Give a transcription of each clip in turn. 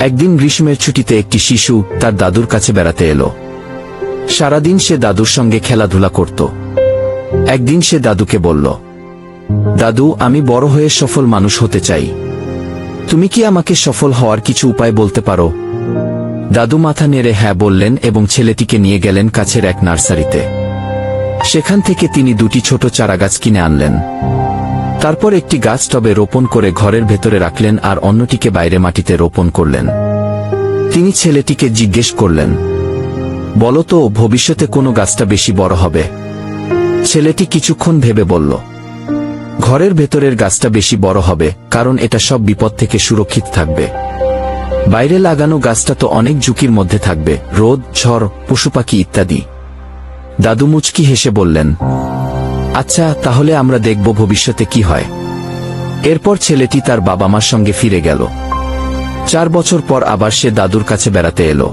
একদিন গ্রীষ্মের ছুটিতে একটি শিশু তার দাদুর কাছে বেড়াতে এলো। সারাদিন সে দাদুর সঙ্গে খেলাধুলা করত। একদিন সে দাদুকে বলল, দাদু, আমি বড় হয়ে সফল মানুষ হতে চাই। তুমি কি আমাকে সফল হওয়ার কিছু উপায় বলতে পারো? দাদু মাথা নেড়ে হ্যাঁ বললেন এবং ছেলেটিকে নিয়ে গেলেন কাছের এক নার্সারিতে। সেখান থেকে তিনি দুটি ছোট চারাগাছ কিনে আনলেন। তারপর একটি গাছ টবে রোপণ করে ঘরের ভেতরে রাখলেন আর অন্যটিকে বাইরে মাটিতে রোপণ করলেন। তিনি ছেলেটিকে জিজ্ঞেস করলেন, বলো তো, ভবিষ্যতে কোনো গাছটা বেশি বড় হবে? ছেলেটি কিছুক্ষণ ভেবে বলল, ঘরের ভেতরের গাছটা বেশি বড় হবে, কারণ এটা সব বিপদ থেকে সুরক্ষিত থাকবে। বাইরে লাগানো গাছটা তো অনেক ঝুঁকির মধ্যে থাকবে, রোদ, ঝড়, পশুপাখি ইত্যাদি। দাদু মুচকি হেসে বললেন, আচ্ছা, তাহলে আমরা দেখব ভবিষ্যতে কি হয়। এরপর ছেলেটি তার বাবা মার সঙ্গে ফিরে গেল। 4 বছর পর আবার সে দাদুর কাছে বেড়াতে এলো।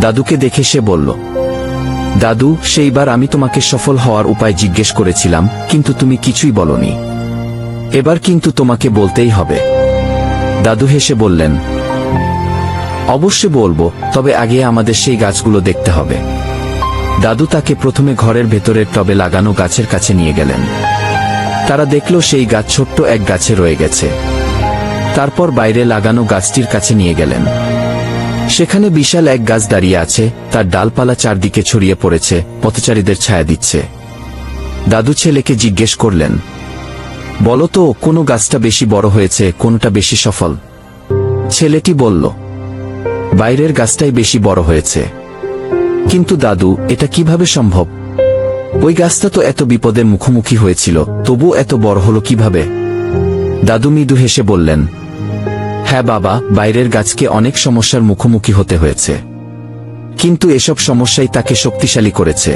দাদুকে দেখে সে বলল, দাদু, সেইবার আমি তোমাকে সফল হওয়ার উপায় জিজ্ঞেস করেছিলাম, কিন্তু তুমি কিছুই বলনি। এবার কিন্তু তোমাকে বলতেই হবে। দাদু হেসে বললেন, অবশ্যই বলবো, তবে আগে আমাদের সেই গাছগুলো দেখতে হবে। দাদু তাকে প্রথমে ঘরের ভেতরের টবে লাগানো গাছের কাছে নিয়ে গেলেন। তারা দেখল সেই গাছ ছোট্ট এক গাছে রয়ে গেছে। তারপর বাইরে লাগানো গাছটির কাছে নিয়ে গেলেন। সেখানে বিশাল এক গাছ দাঁড়িয়ে আছে, তার ডালপালা চারদিকে ছড়িয়ে পড়েছে, পথচারীদের ছায়া দিচ্ছে। দাদু ছেলেকে জিজ্ঞেস করলেন, বলো তো, কোন গাছটা বেশি বড় হয়েছে, কোনটা বেশি সফল? ছেলেটি বলল, বাইরের গাছটাই বেশি বড় হয়েছে। কিন্তু দাদু, এটা কিভাবে সম্ভব? ওই গাছটা তো এত বিপদের মুখোমুখি হয়েছিল, তবু এত বড় হলো কিভাবে? দাদু মৃদু হেসে বললেন, হ্যাঁ বাবা, বাইরের গাছকে অনেক সমস্যার মুখোমুখি হতে হয়েছে, কিন্তু এসব সমস্যাই তাকে শক্তিশালী করেছে।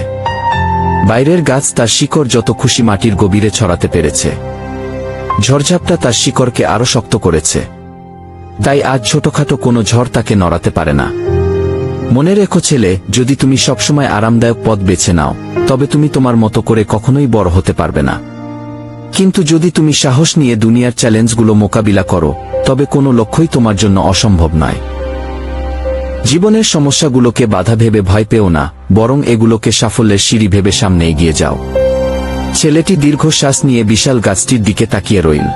বাইরের গাছ তার শিকড় যত খুশি মাটির গভীরে ছড়াতে পেরেছে। ঝড়ঝাপটা তার শিকড়কে আরো শক্ত করেছে। তাই আজ ছোটখাটো কোনো ঝড় তাকে নড়াতে পারে না। মনে রেখো ছেলে, যদি তুমি সবসময় আরামদায়ক পথ বেছে নাও, তবে তুমি তোমার মতো করে কখনোই বড় হতে পারবে না। কিন্তু যদি তুমি সাহস নিয়ে দুনিয়ার চ্যালেঞ্জগুলো মোকাবিলা করো, তবে কোনো লক্ষ্যই তোমার জন্য অসম্ভব নয়। জীবনের সমস্যাগুলোকে বাধা ভেবে ভয় পেও না, বরং এগুলোকে সাফল্যের সিঁড়ি ভেবে সামনে এগিয়ে যাও। ছেলেটি দীর্ঘশ্বাস নিয়ে বিশাল গাছটির দিকে তাকিয়ে রইল।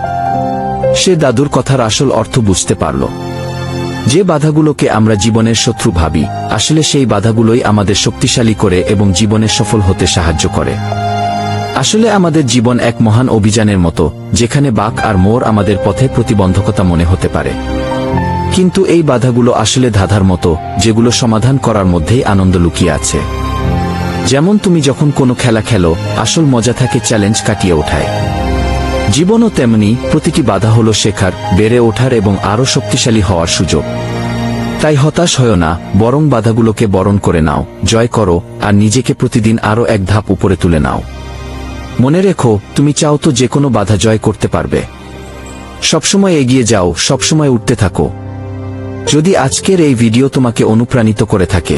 সে দাদুর কথার আসল অর্থ বুঝতে পারল। যে বাধাগুলোকে আমরা জীবনের শত্রু ভাবি, আসলে সেই বাধাগুলোই আমাদের শক্তিশালী করে এবং জীবনে সফল হতে সাহায্য করে। আসলে আমাদের জীবন এক মহান অভিযানের মতো, যেখানে বাঁক আর মোড় আমাদের পথে প্রতিবন্ধকতা মনে হতে পারে। কিন্তু এই বাধাগুলো আসলে ধাঁধার মতো, যেগুলো সমাধান করার মধ্যেই আনন্দ লুকিয়ে আছে। যেমন তুমি যখন কোনো খেলা খেলো, আসল মজা থাকে চ্যালেঞ্জ কাটিয়ে ওঠায়। জীবনও তেমনি, প্রতিটি বাধা হলো শেখার, বেড়ে ওঠার এবং আরও শক্তিশালী হওয়ার সুযোগ। তাই হতাশ হয়ো না, বরং বাধাগুলোকে বরণ করে নাও, জয় করো, আর নিজেকে প্রতিদিন আরও এক ধাপ উপরে তুলে নাও। মনে রেখো, তুমি চাও তো যে কোনো বাধা জয় করতে পারবে। সবসময় এগিয়ে যাও, সবসময় উঠতে থাকো। যদি আজকের এই ভিডিও তোমাকে অনুপ্রাণিত করে থাকে,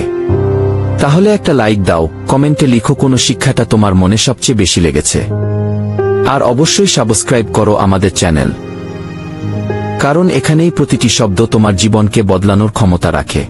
তাহলে একটা লাইক দাও, কমেন্টে লিখো কোন শিক্ষাটা তোমার মনে সবচেয়ে বেশি লেগেছে। আর অবশ্যই সাবস্ক্রাইব করো আমাদের চ্যানেল, কারণ এখানেই প্রতিটি শব্দ তোমার জীবনকে বদলানোর ক্ষমতা রাখে।